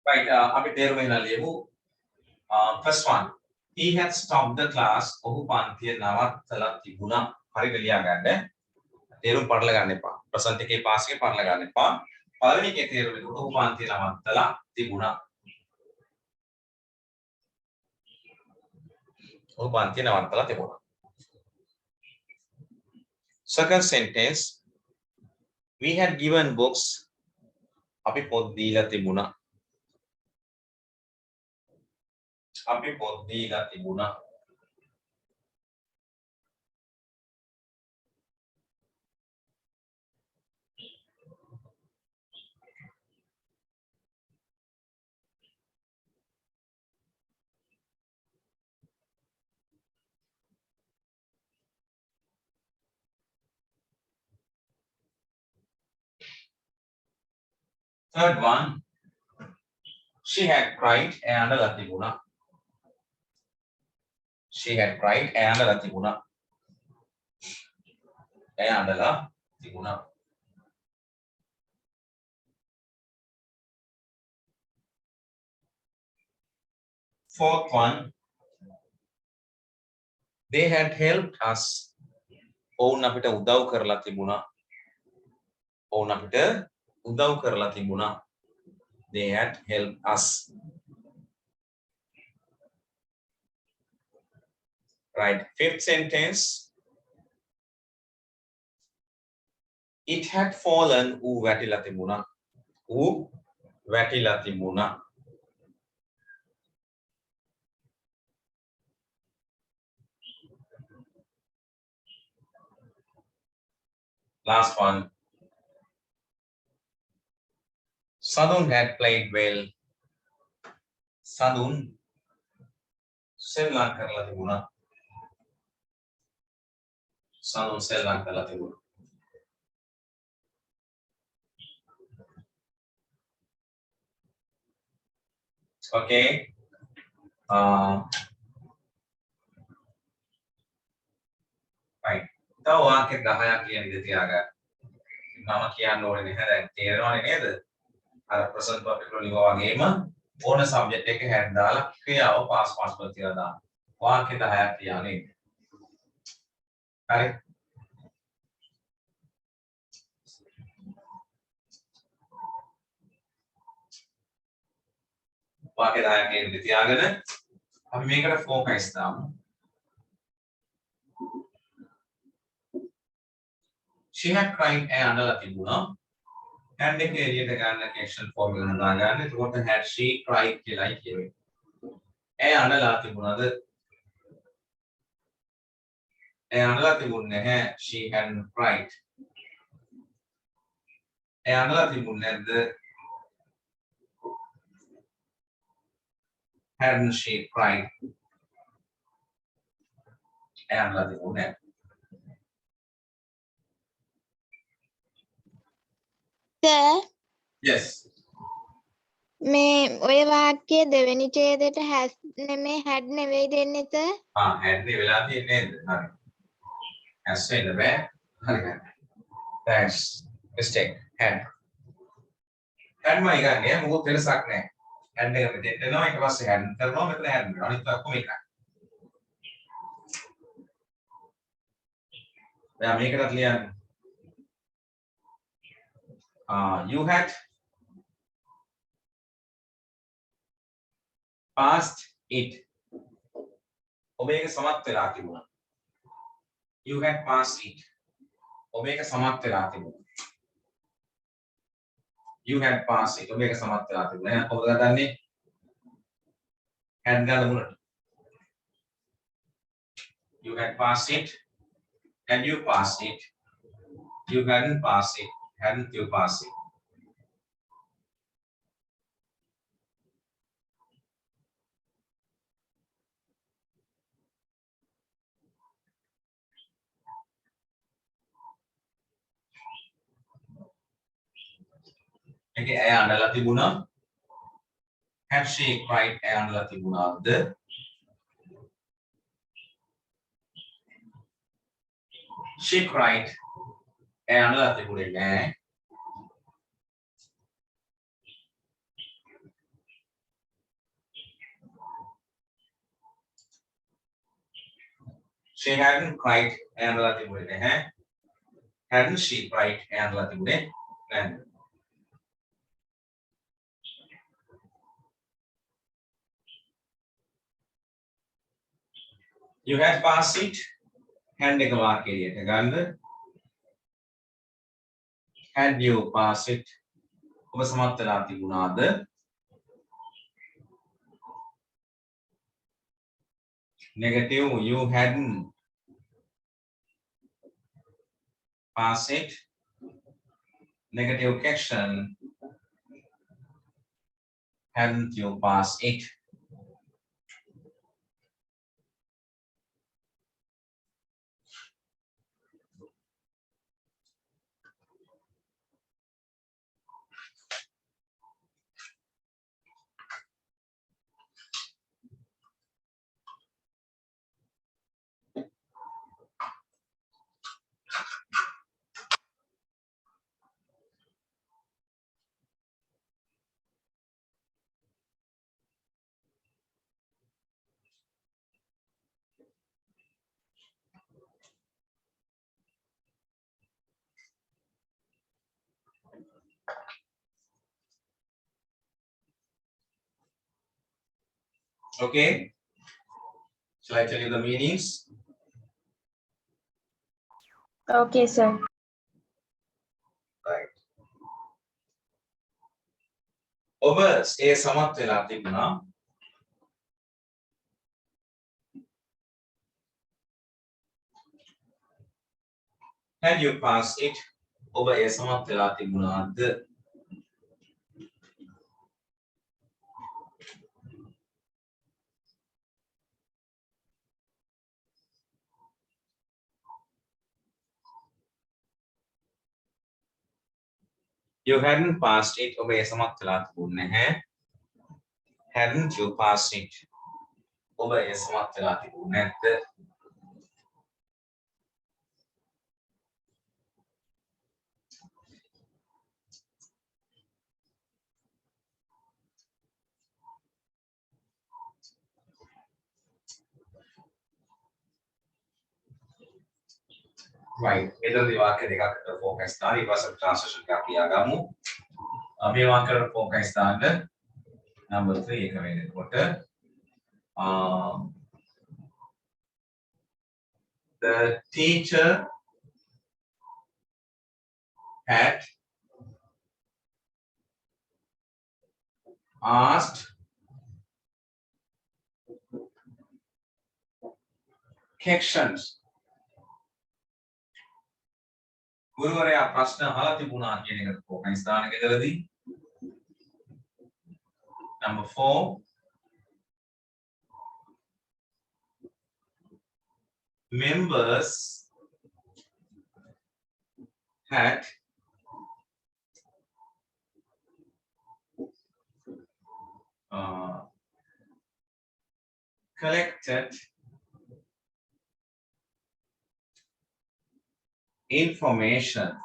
right අපි තේරුම එන ලියමු first one he had stopped the class ඔහු පන්තිය නවත්තලා තිබුණා හරියට ලියා ගන්න තේරුම් පටල ගන්න එපා ප්‍රසන්ට් එකේ පාස් එකේ පටල ගන්න එපා පළවෙනි එකේ තේරුම එතකොට ඔහු පන්තිය නවත්තලා තිබුණා ඔහු පන්තිය නවත්තලා තිබුණා second sentence we had given books අපි පොත් දීලා තිබුණා අපි පොත් දීලා තිබුණා third one she had cried and අඬලා තිබුණා she had cried and අඬලා තිබුණා එය අඬලා තිබුණා fourth one they had helped us ඔවුන් අපිට උදව් කරලා තිබුණා ඔවුන් අපිට උදව් කරලා තිබුණා they had helped us right fifth sentence it had fallen ඌ වැටිලා තිබුණා ඌ වැටිලා තිබුණා last one Sadun had played well Sadun සෙල්ලම් කරලා තිබුණා Sadun සෙල්ලම් කරලා තිබුණා okay right තව වාක්‍ය 10ක් කියන ඉඳ තියාගන්න මම කියන්න ඕනේ නැහැ දැන් තේරෙනවනේ නේද අර ප්‍රසන්ට් පර්ෆෙක්ට් වලින් වගේම ඕන සබ්ජෙක්ට් එක හැඩ් දාලා ක්‍රියාව පාස් වල තියලා දාන්න වාක්‍ය 10ක් තියාගෙන ඉන්න හරි වාක්‍ය 10ක් කියන ඉඳ තියාගෙන අපි මේකට ફોකස් දාමු she had cried and අඬලා තිබුණා and එක එළියට ගන්න action form එක හදාගන්න. එතකොට had she cried කියලායි කියවෙන්නේ. ඇය අඬලා තිබුණාද? ඇය අඬලා තිබුණේ නැහැ. She hadn't cried. ඇය අඬලා තිබුණේ නැද්ද? Hadn't she cried? ඇය අඬලා තිබුණේ නැහැ. Yes. මේ ඔය වාක්‍යයේ දෙවෙනි ඡේදයට has නෙමෙයි had නෙවෙයි දෙන්නේ sir. had නේ වෙලා තියෙන්නේ නේද? හරි. has වෙන්න බෑ. හරි හරි. That's mistake. had. had මම ගන්නේ මොකද වෙනසක් නැහැ. had එක මෙතෙන්ට එනවා ඊට පස්සේ had කරනවා මෙතන had වෙනවා. අනිත් ඔක්කොම එකයි. දැන් මේකටත් ලියන්න. You had passed it. ඔබේක සමත් වෙලා තිබුණා. You had passed it. ඔබේක සමත් වෙලා තිබුණා. You had passed it. ඔබේක සමත් වෙලා තිබුණා. එහෙනම් කොහොමද ගන්නන්නේ? had ගන්න මුලට. You had passed it and you passed it. You hadn't passed it. Hadn't you passed it? Okay, ඇය අඬලා තිබුණා. Had she cried? ඇය අඬලා තිබුණාද? She cried. ඇය අඬලා තිබුණේ නැහැ. she hadn't cried ඇඳලා තිබුණේ නැහැ. hadn't she cried ඇඳලා තිබුණේ නැහැ. You had passed it. hand එක වාක්‍යයට ගන්න. had you passed it ඔබ සමත් වෙලා තිබුණාද? negative you hadn't passed it. Negative question hadn't you passed it? Okay, shall I tell you the meanings? Okay, sir. Right. ඔබ ඒ සමත් වෙලා තිබුණා. had you passed it ඔබ ඒ සමත් වෙලා තිබුණාද? You hadn't passed it ඔබ ඒ සමත් වෙලා තිබුණේ නැහැ. hadn't you passed it ඔබ ඒ සමත් වෙලා තිබුණේ නැද්ද? right එතනදී වාක්‍ය දෙකකට ફોකස් දාලා ඊට පස්සේ ට්‍රාන්ස්ලේෂන් එකක් ලියාගමු. මේ වාක්‍යවල ફોකස් දාන්න number 3 එක වෙනකොට the teacher had asked questions. ගුරුවරයා ප්‍රශ්න අහලා තිබුණා කියන එකට ફોකස් දාන එකදදී. number 4 members had collected information.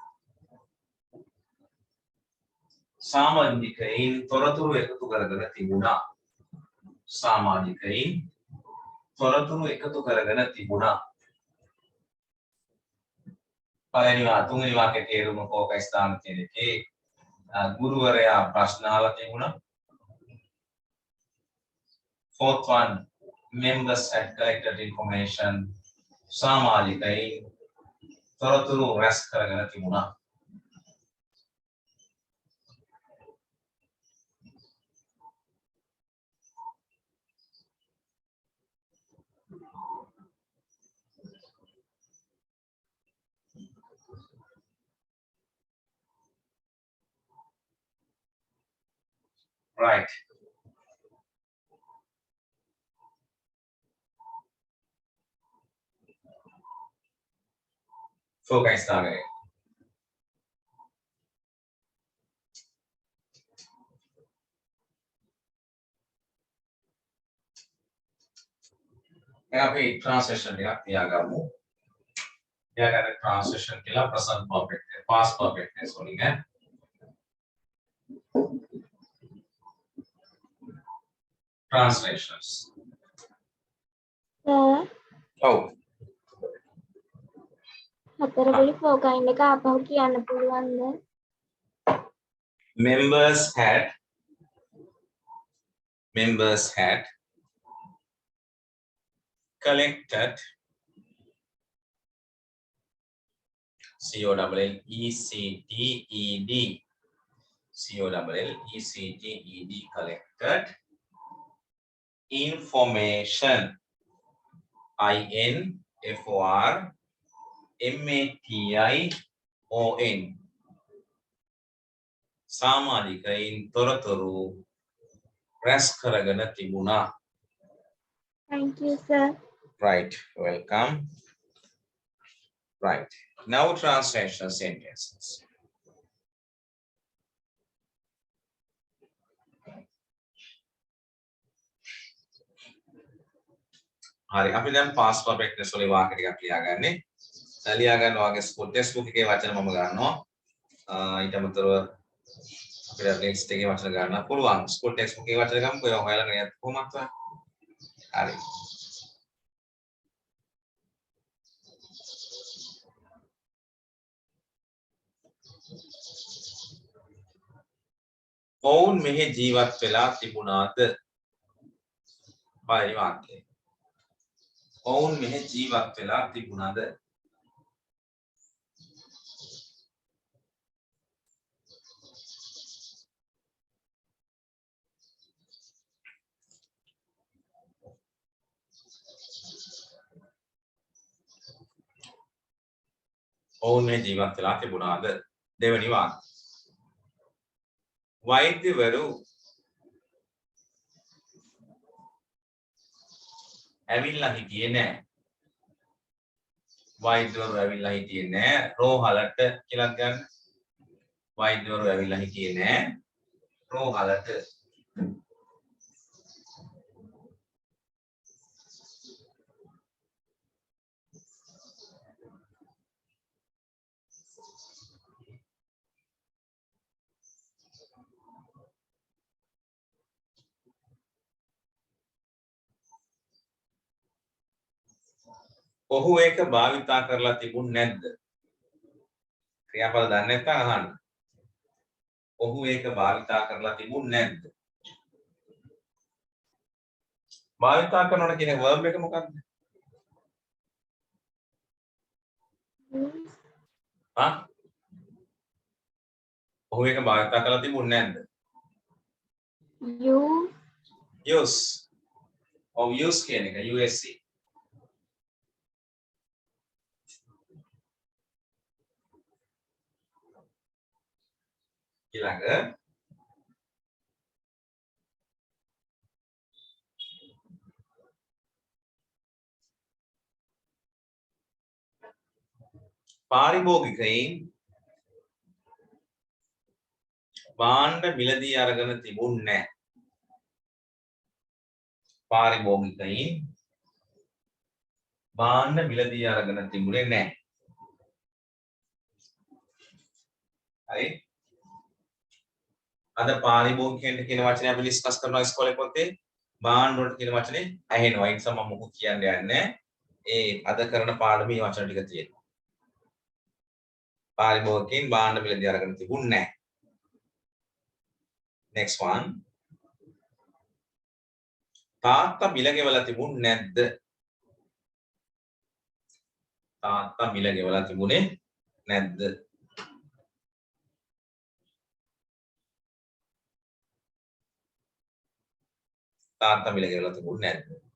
සමාජිකයින් තොරතුරු එකතු කරගෙන තිබුණා. සමාජිකයින් තොරතුරු එකතු කරගෙන තිබුණා. පළවෙනි තුන්වෙනි වාක්‍යයේ තේරුම ફોකස් දාන්න තියෙන එකේ ගුරුවරයා ප්‍රශ්න අහලා තිබුණා. fourth one members had collected information. සමාජිකයින් තොරතුරු රැස් කරගෙන තිබුණා. right focus දාගන්න. අපි translation එකක් තියාගමු. තියාගන්න translation කියලා present perfect past perfect tense වලින් ඈ. translations. Sir. Oh. හතරපොලි ෆ්ලෝකයින් එක ආපහු කියන්න පුළුවන්ද? members had collected COLLECTED collected information INFORMATION සාමාජිකයින් තොරතුරු රැස් කරගෙන තිබුණා. Thank you, sir. Right, welcome. Right, now translation sentences. හරි අපි දැන් past perfect tense වල වාක්‍ය ටිකක් ලියාගන්නේ. ලියා ගන්න ඔයගේ ස්කූල් ටෙක්ස්ට් බුක් එකේ වචන මම ගන්නවා. ඊට අමතරව අපිට නෙක්ස්ට් එකේ වචන ගන්න පුළුවන්. ස්කූල් ටෙක්ස්ට් බුක් එකේ වචන ගමු. ඔය හොයලා නේද කොහොමද? හරි. ඔවුන් මෙහි ජීවත් වෙලා තිබුණාද? බලයි වාක්‍යය. ඔවුන් මෙහි ජීවත් වෙලා තිබුණාද? ඔවුන් මෙහි ජීවත් වෙලා තිබුණාද? දෙවෙනි වාක්‍යය. වෛද්‍යවරු ඇවිල්ලා හිටියේ නෑ. වෛද්‍යවරු ඇවිල්ලා හිටියේ නෑ. රෝහලට කියලා ගන්න. වෛද්‍යවරු ඇවිල්ලා හිටියේ නෑ. රෝහලට. ඔහු ඒක භාවිතා කරලා තිබුණේ නැද්ද? ක්‍රියාපද දන්නේ නැත්නම් අහන්න. ඔහු ඒක භාවිතා කරලා තිබුණේ නැද්ද? භාවිතා කරනවා කියන verb එක මොකක්ද? හා? ඔහු ඒක භාවිතා කරලා තිබුණේ නැද්ද? use. ඔව් use කියන එක USC. ඊළඟ පාරිභෝගිකයින් භාණ්ඩ මිලදී අරගෙන තිබුණේ නැහැ. පාරිභෝගිකයින් භාණ්ඩ මිලදී අරගෙන තිබුණේ නැහැ. හරි. අද පාරිභෝගිකයන්ට කියන වචනේ අපි ඩිස්කස් කරනවා ඉස්කෝලේ පොතේ. භාණ්ඩ වලට කියන වචනේ ඇහෙනවා. ඒ නිසා මම මොකක් කියන්නේ නැහැ. ඒ අද කරන පාඩමේ මේ වචන ටික තියෙනවා. පාරිභෝගිකයන් භාණ්ඩ මිලදී අරගෙන තිබුණේ නැහැ. Next one. තාත්තා මිල ගෙවලා තිබුණේ නැද්ද? තාත්තා මිල ගෙවලා තිබුණේ නැද්ද? තාත්තා මිල ගෙවලා තිබුණේ නැද්ද?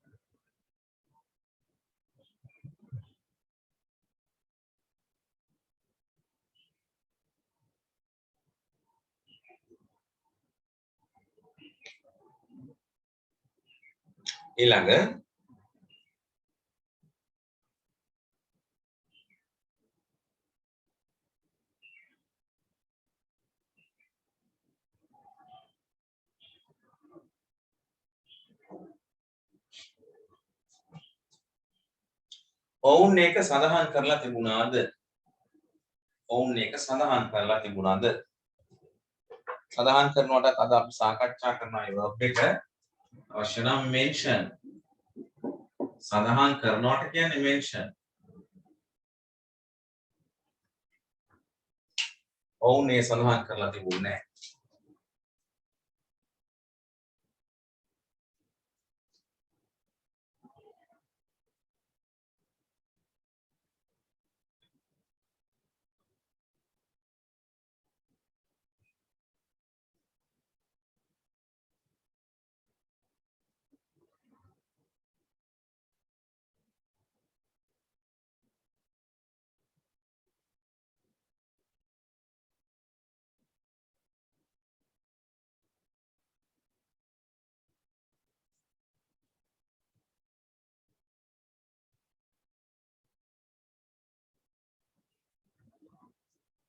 ඊළඟ ඔවුන් ඒක සඳහන් කරලා තිබුණාද? ඔවුන් ඒක සඳහන් කරලා තිබුණාද? සඳහන් කරනකොට අද අපි සාකච්ඡා කරන ඒ verb එක අවශ්‍ය නම් mention. සඳහන් කරනවට කියන්නේ mention. ඔවුන් ඒ සඳහන් කරලා තිබුණේ නැහැ.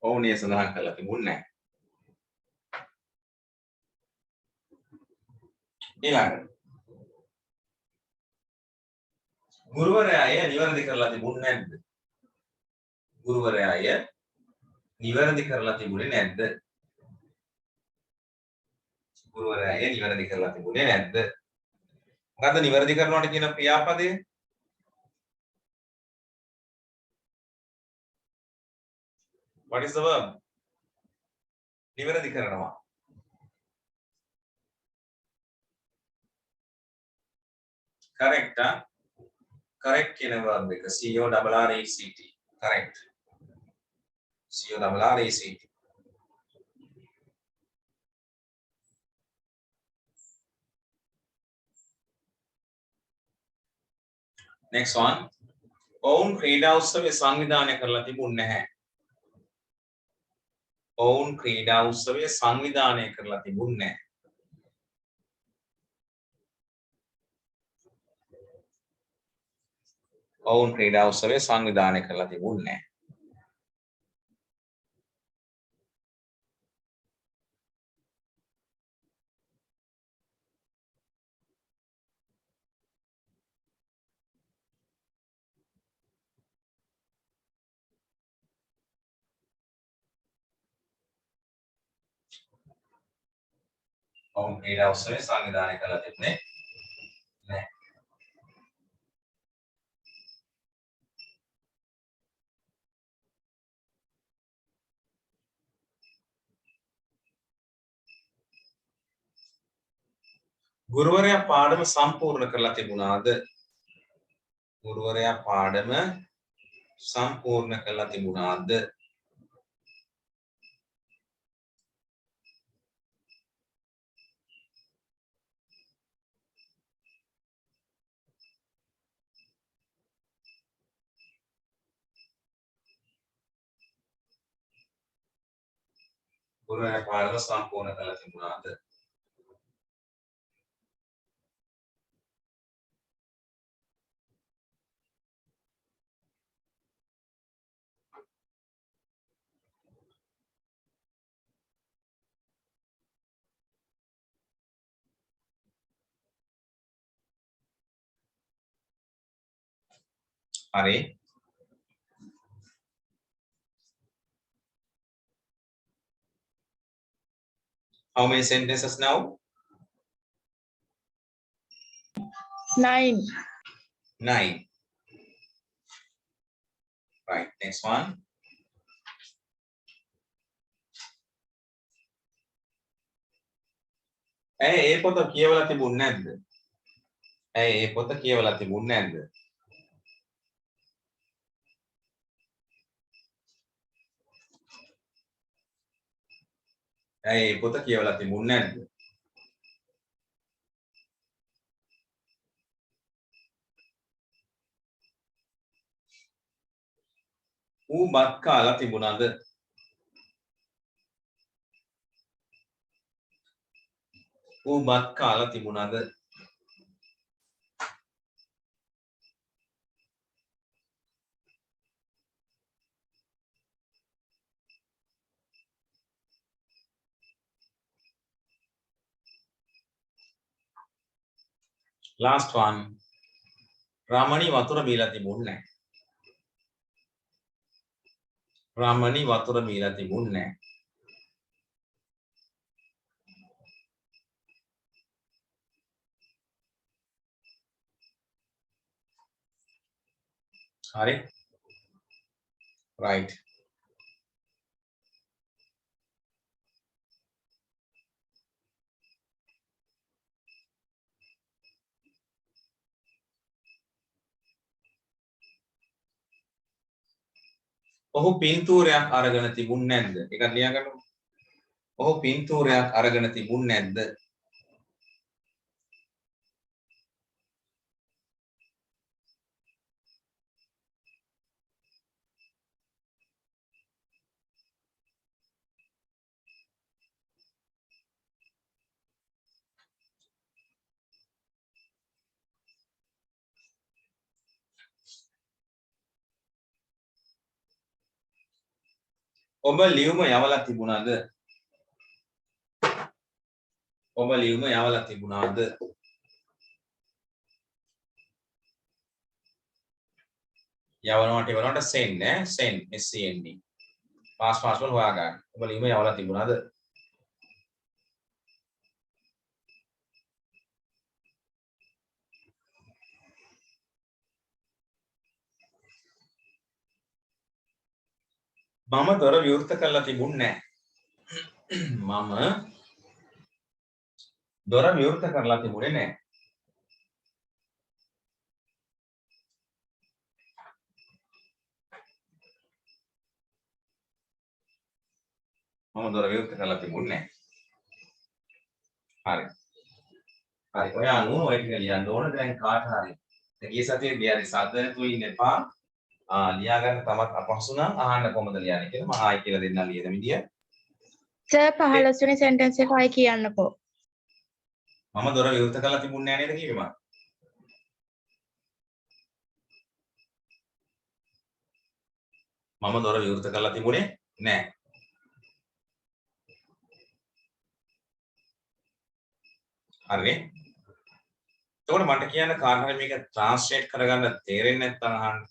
ඔවුන් ඒ සඳහන් කරලා තිබුණේ නැහැ. ඊළඟට ගුරුවරයා එය නිවැරදි කරලා තිබුණේ නැද්ද? ගුරුවරයා එය නිවැරදි කරලා තිබුණේ නැද්ද? ගුරුවරයා එය නිවැරදි කරලා තිබුණේ නැද්ද? මොකද්ද නිවැරදි කරනවට කියන ක්‍රියාපදය? What is the verb? නිවැරදි කරනවා. Correct, huh? Correct කියන verb එක C O R R A C T. Correct. C O R R A C T. Next one. ඔවුන් ක්‍රීඩා උත්සවය සංවිධානය කරලා තිබුණේ නැහැ. ඔවුන් ක්‍රීඩා උත්සවය සංවිධානය කරලා තිබුණේ නැහැ. ඔවුන් ක්‍රීඩා උත්සවය සංවිධානය කරලා තිබුණේ නැහැ. ඔවුන් ක්‍රීඩා උත්සවය සංවිධානය කරලා තිබුණේ නැහැ. ගුරුවරයා පාඩම සම්පූර්ණ කරලා තිබුණාද? ගුරුවරයා පාඩම සම්පූර්ණ කරලා තිබුණාද? ගුරුවරයා පාඩම සම්පූර්ණ කරලා තිබුණාද? හරි. How many sentences now? 9. 9. Right, next one. ඇයි ඒ පොත කියවලා තිබුණේ නැද්ද? ඇයි ඒ පොත කියවලා තිබුණේ නැද්ද? ඇයි ඒ පොත කියවලා තිබුණේ නැද්ද? ඌ බත් කාලා තිබුණාද? ඌ බත් කාලා තිබුණාද? Last one. රාමණී වතුර බීලා තිබුණේ නැහැ. රාමණී වතුර බීලා තිබුණේ නැහැ. හරි. Right. ඔහු පින්තූරයක් අරගෙන තිබුණේ නැද්ද? ඒකත් ලියා ගන්න. ඔහු පින්තූරයක් අරගෙන තිබුණේ නැද්ද? ඔබ ලියුම යවලා තිබුණාද? ඔබ ලියුම යවලා තිබුණාද? යවනවට send ඈ send SEND පාස් වල හොයාගන්න. ඔබ ලියුම යවලා තිබුණාද? මම දොර විවෘත කරලා තිබුණේ නැහැ. මම දොර විවෘත කරලා තිබුණේ නැහැ. මම දොර විවෘත කරලා තිබුණේ නැහැ. හරි. හරි. ඔය අනුව ඔය ටික ලියන්න ඕන දැන් කාට හරි. ගිය සතියේ ලියරි සද්ද නැතුව ඉන්න එපා. ලියා ගන්න තමත් අපහසු නම් අහන්න කොහොමද ලියන්නේ කියලා මම ආයි කියලා දෙන්නම් ලියන විදිය. සර් 15 වෙනි සෙන්ටන්ස් එක ආයි කියන්නකෝ. මම දොර විවෘත කරලා තිබුණේ නැහැ නේද කිව්වේ මම? මම දොර විවෘත කරලා තිබුණේ නැහැ. හරිනේ. එතකොට මට කියන්න කාරණා මේක ට්‍රාන්ස්ලේට් කරගන්න තේරෙන්නේ නැත්නම් අහන්න.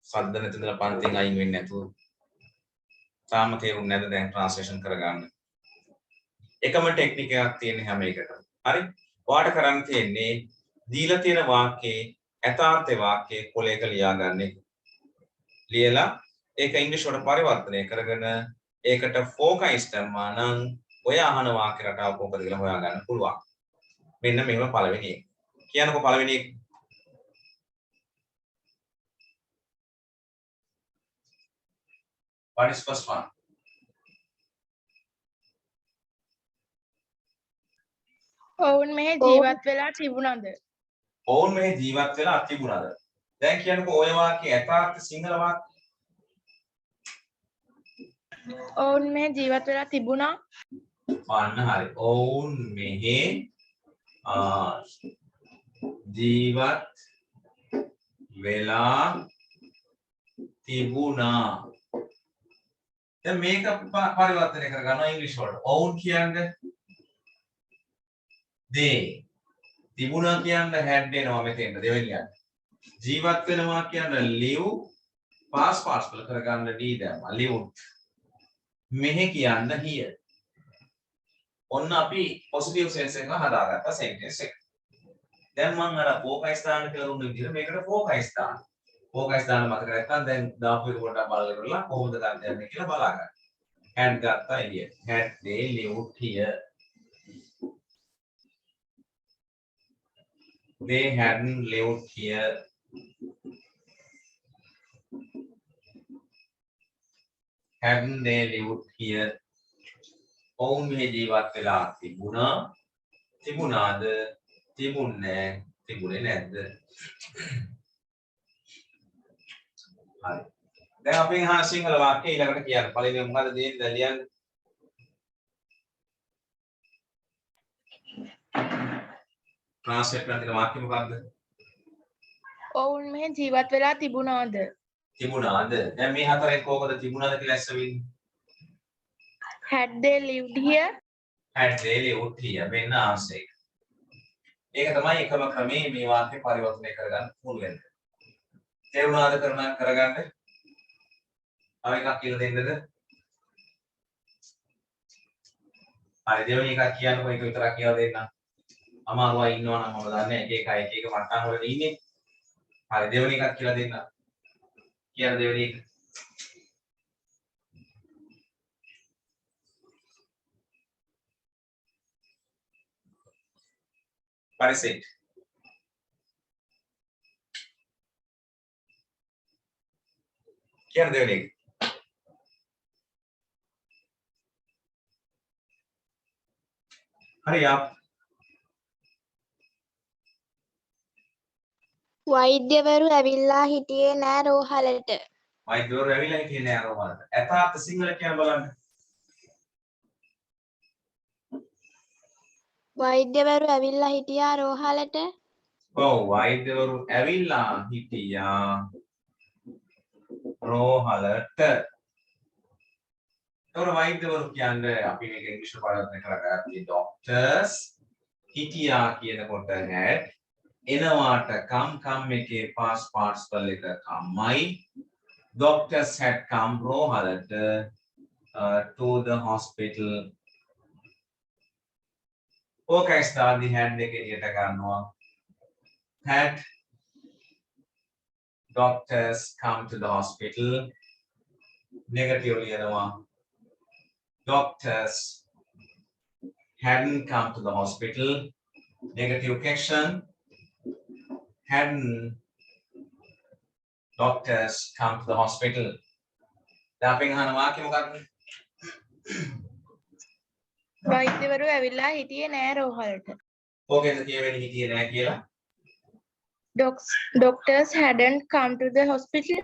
සද්ද නැතිදලා පන්තිෙන් අයින් වෙන්නේ නැතුව. තාම තේරුන්නේ නැද්ද දැන් ට්‍රාන්ස්ලේෂන් කරගන්න. එකම ටෙක්නික් එකක් තියෙන හැම එකටම. හරි? ඔයාලට කරන්න තියෙන්නේ දීලා තියෙන වාක්‍යයේ යථාර්ථ වාක්‍යයේ කොලයක ලියාගන්න එක. ලියලා ඒක ඉංග්‍රීසි වලට පරිවර්තනය කරගෙන ඒකට ફોකස් කරනවා නම් ඔය අහන වාක්‍ය රටාව කොහොමද කියලා හොයාගන්න පුළුවන්. මෙන්න මේව පළවෙනි එක. කියන්නකෝ පළවෙනි එක. What is first one? ඔවුන් මෙහි ජීවත් වෙලා තිබුණාද? ඔවුන් මේ ජීවත් වෙලා තිබුණාද? දැන් කියන්නකෝ ඔය වාක්‍යයේ යථාර්ථ සිංහල වාක්‍ය. ඔවුන් මෙහි ජීවත් වෙලා තිබුණා. අන්න හරි. ඔවුන් මෙහි ජීවත් වෙලා තිබුණා. දැන් මේක පරිවර්තනය කරගන්නවා ඉංග්‍රීසි වලට. ඔවුන් කියන්නේ they. තිබුණා කියන්නේ had එනවා මෙතෙන්ට දෙවෙනියට. ජීවත් වෙනවා කියන්නේ live past participle කරගන්න d දැම්මා. lived. මෙහි කියන්න here. ඔන්න අපි positive sense එක හදාගත්තා sentence එක. දැන් මම අර focus දාන්න කියලා දුන්න විදිහට මේකට focus දාන්න. focus දාන්න මතක නැත්නම් දැන් දාපු එක පොඩ්ඩක් බලලා ඉවරලා කොහොමද ගන්න යන්නේ කියලා බලා ගන්න. had ගත්තා එළියට. had they lived here. They hadn't lived here. Hadn't they lived here? ඔවුන් මෙහි ජීවත් වෙලා තිබුණා. තිබුණාද? තිබුණේ තිබුණේ නැද්ද? හරි. දැන් අපි අහන සිංහල වාක්‍ය ඊළඟට කියන්න. පළවෙනි මොකද දෙන්නේ ලියන්න. ට්‍රාන්ස්ලේට් කරන දේ වාක්‍ය මොකද්ද? ඔවුන් මෙහි ජීවත් වෙලා තිබුණාද? තිබුණාද? දැන් මේ හතරෙන් කෝකද තිබුණාද කියලා ඇස්ස වෙන්නේ? Had they lived here? had they lived here වෙන්න ආන්සර් එක. ඒක තමයි එකම ක්‍රමේ මේ වාක්‍ය පරිවර්තනය කරගන්න පුළුවන්. තේරුණාද කරගන්න? තව එකක් කියලා දෙන්නද? හරි දෙවෙනි එකක් කියන්නකො ඒක විතරක් කියලා දෙන්න. අමාරුවයි ඉන්නවා නම් මම දන්නේ එක එක මට්ටම් වල ඉන්නේ. හරි දෙවෙනි එකක් කියලා දෙන්න. කියන දෙවෙනි එක. පරිසෙට්. කියන්න දෙවෙනි එක. Hurry up. වෛද්‍යවරු ඇවිල්ලා හිටියේ නෑ රෝහලට. වෛද්‍යවරු ඇවිල්ලා හිටියේ නෑ රෝහලට. ඇතාත් සිංහල කියන බලන්න. වෛද්‍යවරු ඇවිල්ලා හිටියා රෝහලට. ඔව් වෛද්‍යවරු ඇවිල්ලා හිටියා රෝහලට. ඒතකොට වෛද්‍යවරු කියන්නේ අපි මේක ඉංග්‍රීසි පරිවර්තනය කරගත්තී doctors හිටියා කියනකොට had එනවාට come එකේ past participle එක කම්මයි doctors had come රෝහලට to the hospital. ඕකයි ස්ථානදි had එක එළියට ගන්නවා. Had doctors come to the hospital. Negative ලියනවා. Doctors hadn't come to the hospital. Negative question. Hadn't doctors come to the hospital. දැන් අහන වාක්‍ය මොකක්ද? වෛද්‍යවරු ඇවිල්ලා හිටියේ නෑ රෝහලට. ඕකෙන්ද කියවෙන්නේ හිටියේ නෑ කියලා? Doctors hadn't come to the hospital.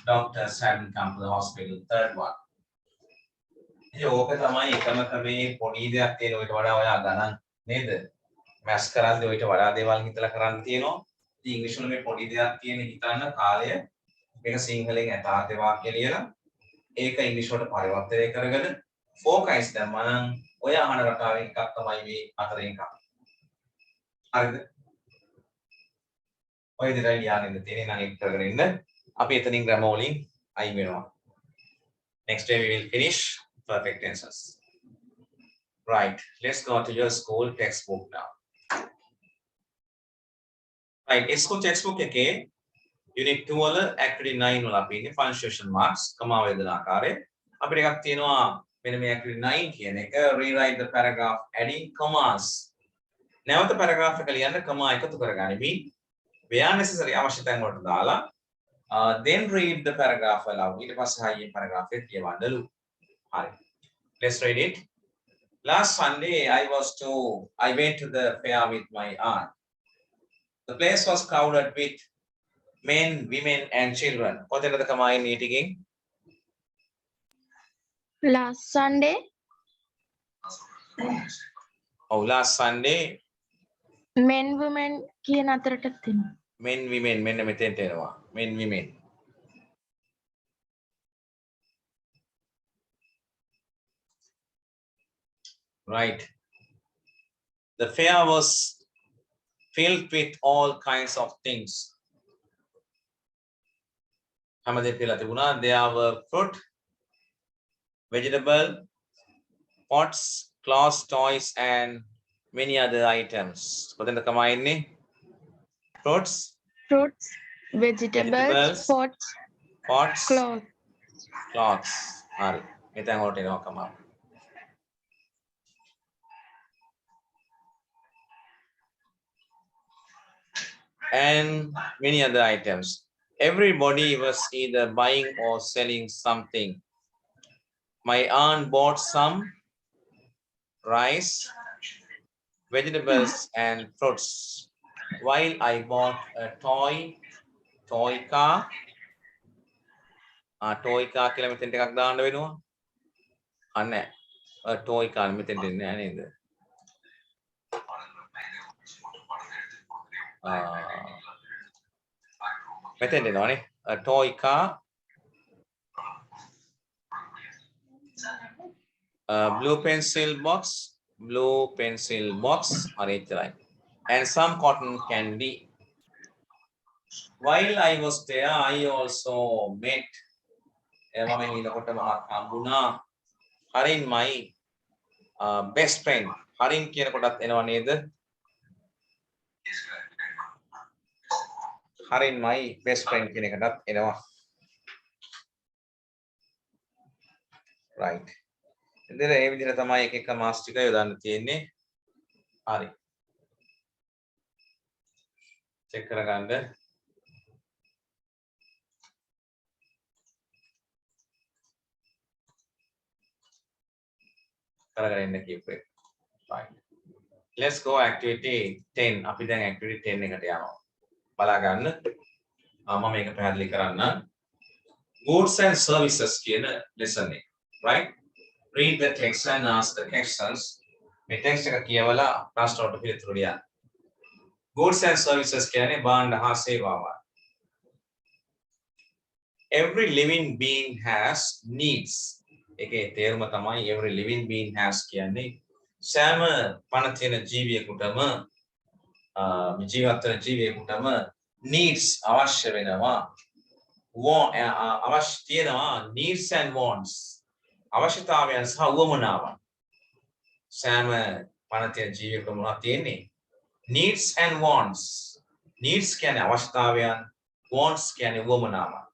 Doctors hadn't come to the hospital. Third one. ඕක තමයි එකම ක්‍රමේ පොඩි දෙයක් තියෙන ඔයිට වඩා ඔයා ගණන් නේද? මැස් කරද්දී ඔයිට වඩා දේවල් හිතලා කරන්න තියෙනවා. ඉතින් ඉංග්‍රීසි වල මේ පොඩි දෙයක් තියෙන හිතන්න කාලය මේක සිංහලෙන් යථාර්ථ වාක්‍ය ලියලා ඒක ඉංග්‍රීසි වලට පරිවර්තනය කරගෙන ෆෝකස් දැම්මා නම් ඔය අහන රටාවෙන් එකක් තමයි මේ හතරෙන් එකක්. හරිද? ඔය විදිහට ලියන්න තියෙන නම් ඒක කරගෙන ඉන්න. අපි එතනින් ග්‍රැමර් වලින් අයින් වෙනවා. Next day we will finish perfect tenses. Right, let's go to your school textbook now. Right, school textbook එකේ unit 2 වල activity 9 වල අපි ඉන්නේ punctuation marks කමා වේදන ආකාරය. අපිට එකක් තියෙනවා මෙන්න මේ activity 9 කියන එක rewrite the paragraph adding commas. නැවත paragraph එක ලියන්න comma එකතු කරගනිමින් where necessary අවශ්‍ය තැන් වලට දාලා then read the paragraph aloud. ඊට පස්සේ හයියෙන් paragraph එක කියවන්නලු. හරි. Let's read it. Last Sunday I went to the fair with my aunt. The place was crowded with men, women and children. කොතැනද කමයි meeting? Last Sunday. Oh, last Sunday. Men women කියන අතරට තියෙනවා. Men, women මෙන්න මෙතෙන්ට එනවා. Men, women. Right. The fair was filled with all kinds of things. හැමදේම කියලා තිබුණා. There were fruit, vegetable, pots, clothes, toys and many other items. කොතෙන්ද කමයි ඉන්නේ? Fruits, vegetables, pots, cloths. හරි. මෙතන වලට එනවා කමයි. And many other items. Everybody was either buying or selling something. My aunt bought some rice, vegetables and fruits, while I bought a toy car. Toy car කියලා මෙතෙන්ට එකක් දාන්න වෙනවා. අන්න a toy car මෙතෙන්ට එන්නේ නැහැ නේද? මෙතෙන්ට එනවානේ. A toy car, blue pencil box, හරි එච්චරයි. And some cotton candy. While I was there, I also met මම ඊළඟට මහත් හම්බුණා හරින් my best friend. හරින් කියන කොටත් එනවා නේද? හරින් my best friend කියන එකටත් එනවා. Right. ඉතින් ඒ විදිහට තමයි එක එක මාස් ටික යොදන්න තියෙන්නේ. හරි. චෙක් කරගන්න. කරගෙන ඉන්න කියපේ. Right. Let's go activity 10. අපි දැන් activity 10 එකට යනවා. බලා ගන්න. මම මේක පැහැදිලි කරන්නම්. Goods and services කියන lesson එක. Right? Read the text and ask the questions. මේ text එක කියවලා ප්‍රශ්න වලට පිළිතුරු ලියන්න. Goods and services කියන්නේ භාණ්ඩ හා සේවාවන්. Every living being has needs. ඒකේ තේරුම තමයි every living being has කියන්නේ සෑම පණ තියෙන ජීවියෙකුටම ජීවත් වෙන ජීවියෙකුටම needs අවශ්‍ය වෙනවා. අවශ්‍ය තියෙනවා needs and wants. අවශ්‍යතාවයන් සහ උවමනාවන්. සෑම පණ තියෙන ජීවියෙකුට මොනවද තියෙන්නේ? Needs and wants. Needs කියන්නේ අවශ්‍යතාවයන්, wants කියන්නේ උවමනාවන්.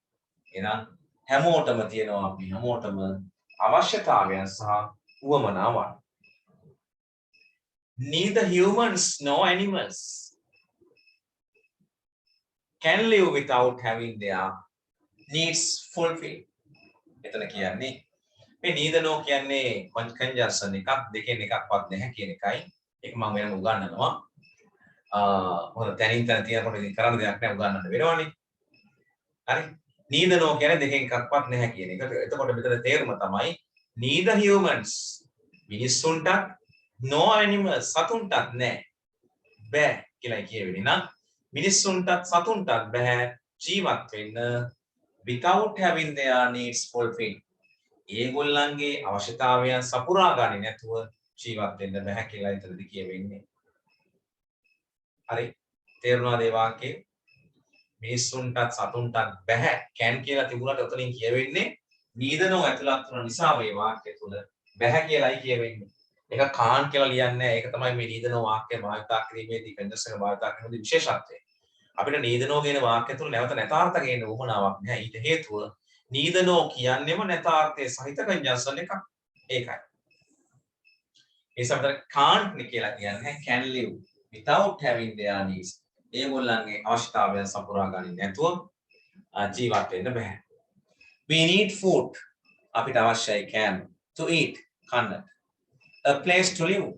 එහෙනම් හැමෝටම තියෙනවා අපි හැමෝටම අවශ්‍යතාවයන් සහ උවමනාවන්. Neither humans nor animals can live without having their needs fulfilled. එතන කියන්නේ මේ neither no කියන්නේ conjunction එකක් දෙකෙන් එකක්වත් නැහැ කියන එකයි. ඒක මම වෙනම උගන්වනවා. මොකද තැනින් තැන තියනකොට ඉතින් කරන්න දෙයක් නැහැ උගන්වන්න වෙනවනේ. හරි. neither no කියන්නේ දෙකෙන් එකක්වත් නැහැ කියන එක. එතකොට මෙතන තේරුම තමයි neither humans මිනිස්සුන්ට no animals සතුන්ටත් නැහැ. බෑ කියලා කියවෙන්නේ නම් මිනිස්සුන්ටත් සතුන්ටත් බෑ ජීවත් වෙන්න without having their needs fulfilled. ඒගොල්ලන්ගේ අවශ්‍යතාවයන් සපුරා ගන්නේ නැතුව ජීවත් වෙන්න බෑ කියලා ඉතින්ද කියවෙන්නේ. හරි තේරුණාද ඒ වාක්‍යය? මිනිස්සුන්ටත් සතුන්ටත් බෑ can කියලා තිබුණාට උතනින් කියවෙන්නේ neither no ඇතුළත් වන නිසා මේ වාක්‍යය තුල බෑ කියලායි කියවෙන්නේ. ඒක can't කියලා ලියන්නේ නැහැ. ඒක තමයි මේ neither no වාක්‍යය භාවිතා කිරීමේදී conjunction එක භාවිතා කිරීමේදී විශේෂත්වය. අපිට neither no කියන වාක්‍ය තුල නැවත නැතාර්ථ ගේන්න උවමනාවක් නැහැ. ඊට හේතුව neither no කියන්නේම නැතාර්ථයේ සහිත conjunction එකක්. ඒකයි. ඒ සමතර can't කියලා කියන්නේ can live without having their needs. ඒගොල්ලන්ගේ අවශ්‍යතාවයන් සපුරා ගන්නේ නැතුව ජීවත් වෙන්න බෑ. We need food. අපිට අවශ්‍යයි can to eat කන්නට. A place to live.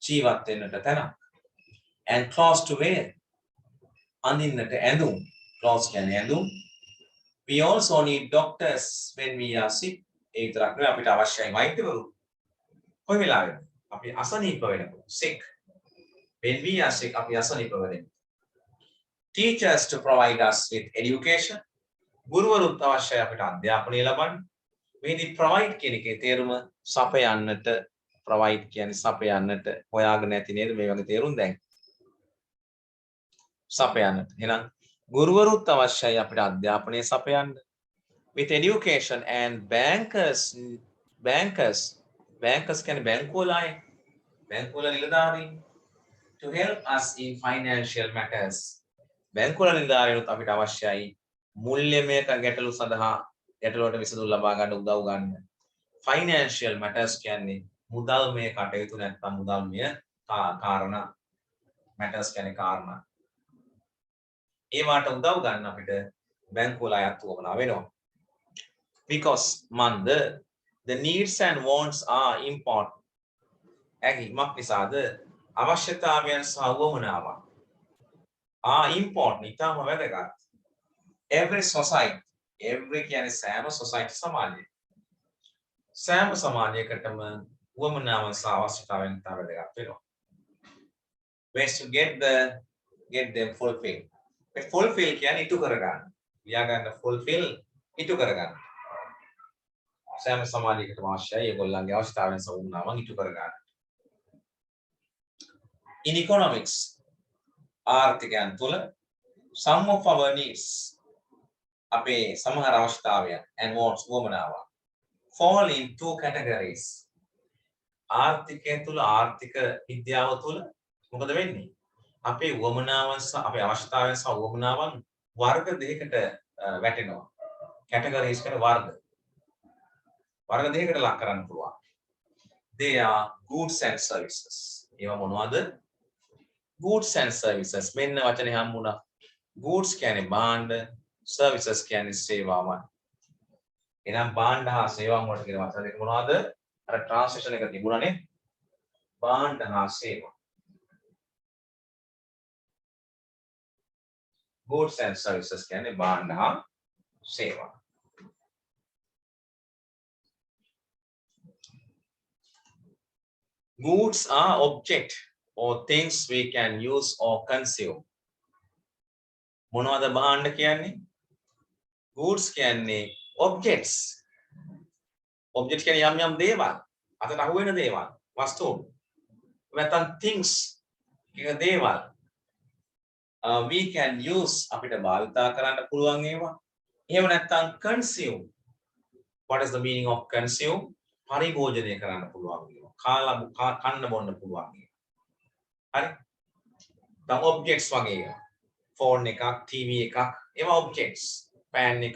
ජීවත් වෙන්නට තැනක්. And clothes to wear. අඳින්නට ඇඳුම්. Clothes කියන්නේ ඇඳුම්. We also need doctors when we are sick. ඒ විතරක් නෙවෙයි අපිට අවශ්‍යයි වෛද්‍යවරු. කොයි වෙලාවෙද? අපි අසනීප වෙනකොට sick. When we are sick අපි අසනීප වෙන්නේ. Teachers to provide us with education. ගුරුවරුත් අවශ්‍යයි අපිට අධ්‍යාපනය ලබන්න. මේදී provide කියන එකේ තේරුම සපයන්නට provide කියන්නේ සපයන්නට හොයාගෙන නැති නේද මේ වගේ තේරුම් දැන්. සපයන්නට. එහෙනම් ගුරුවරුත් අවශ්‍යයි අපිට අධ්‍යාපනය සපයන්න. With education and bankers කියන්නේ බැංකුවල අය. බැංකුවල නිලධාරීන් to help us in financial matters. බැංකුවල නිලධාරීන්ට අපිට අවශ්‍යයි මුල්‍යමය ගැටලු සඳහා ගැටලුවට විසඳුම් ලබා ගන්න උදව් ගන්න. Financial matters කියන්නේ මුදල්මය කටයුතු නැත්නම් මුදල්මය කාරණා. matters කියන්නේ කාරණා. ඒවට උදව් ගන්න අපිට බැංකුවල අයත් වුණා වෙනවා. Because the needs and wants are important. ඒකක් නිසාද අවශ්‍යතාවයන් සහ උවමනාවන් are important. ඉතාම වැදගත්. Every society, every කියන්නේ සෑම society සමාජය. සෑම සමාජයකටම උවමනාවන් සහ අවශ්‍යතාවයන් ඉතා වැදගත් වෙනවා. Ways to get them fulfilled. Fulfill කියන්නේ ඉටු කරගන්න. ලියා ගන්න fulfill ඉටු කරගන්න. සෑම සමාජයකටම අවශ්‍යයි ඒගොල්ලන්ගේ අවශ්‍යතාවයන් සහ උවමනාවන් ඉටු කරගන්න. In economics, ආර්ථිකයන් තුළ some of our needs අපේ සමහර අවශ්‍යතාවයන් and wants උවමනාවන් fall in two categories. ආර්ථිකය තුළ ආර්ථික විද්‍යාව තුළ මොකද වෙන්නේ? අපේ උවමනාවන් සහ අපේ අවශ්‍යතාවයන් සහ උවමනාවන් වර්ග දෙකකට වැටෙනවා. categories කියන වර්ග දෙකකට ලක් කරන්න පුළුවන්. They are goods and services. ඒවා මොනවද? goods and services. මෙන්න වචනේ හම්බුණා. goods කියන්නේ භාණ්ඩ, services කියන්නේ සේවාවන්. එහෙනම් භාණ්ඩ හා සේවාවන් වලට කියන වචන දෙක මොනවද? අර ට්‍රාන්ස්ලේෂන් එක තිබුණානේ භාණ්ඩ හා සේවා goods and services කියන්නේ භාණ්ඩ හා සේවා goods are object or things we can use or consume මොනවද භාණ්ඩ කියන්නේ goods කියන්නේ objects object කියන්නේ යම් යම් දේවල් අතට අහු වෙන දේවල් වස්තුන් නැත්නම් things කියන දේවල් we can use අපිට භාවිතා කරන්න පුළුවන් ඒවා එහෙම නැත්නම් consume what is the meaning of consume පරිභෝජනය කරන්න පුළුවන් ඒවා කාලා කන්න බොන්න පුළුවන් ඒවා හරි දැන් objects වගේ phone එකක් TV එකක් ඒවා objects pan එකක්